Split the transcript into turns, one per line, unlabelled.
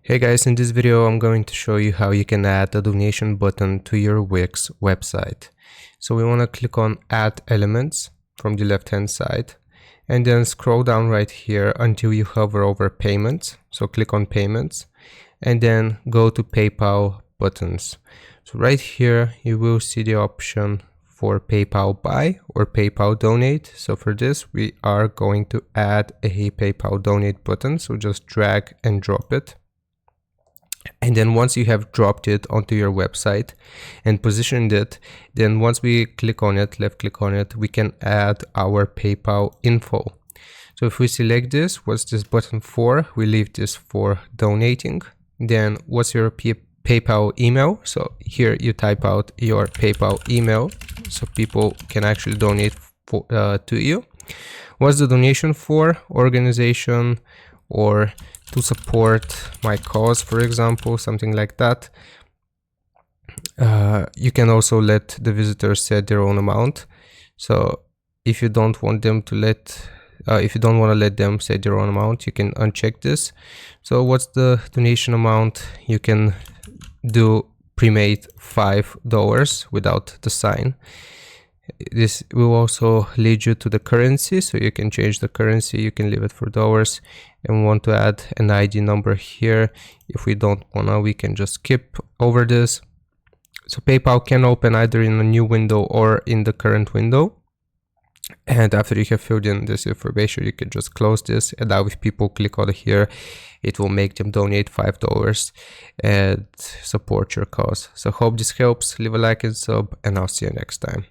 Hey guys, in this video I'm going to show you how you can add a donation button to your Wix website. So we want to click on Add Elements from the left hand side and then scroll down right here until you hover over Payments. So click on Payments and then go to PayPal buttons. So right here you will see the option for PayPal Buy or PayPal Donate. So for this we are going to add a PayPal Donate button. So just drag and drop it. And then once you have dropped it onto your website and positioned it, then once we click on it, left click on it, we can add our PayPal info. So if we select this, what's this button for? We leave this for donating. Then what's your PayPal email? So here you type out your PayPal email so people can actually donate to you. What's the donation for? Organization or to support my cause, for example, something like that. You can also let the visitors set their own amount. So if you don't want them to if you don't want to let them set their own amount, you can uncheck this. So what's the donation amount? You can do pre-made $5 without the sign. This will also lead you to the currency, so you can change the currency. You can leave it for dollars, and we want to add an ID number here. If we don't wanna, we can just skip over this. So PayPal can open either in a new window or in the current window. And after you have filled in this information, you can just close this. And now if people click on here, it will make them donate $5 and support your cause. So hope this helps. Leave a like and sub, and I'll see you next time.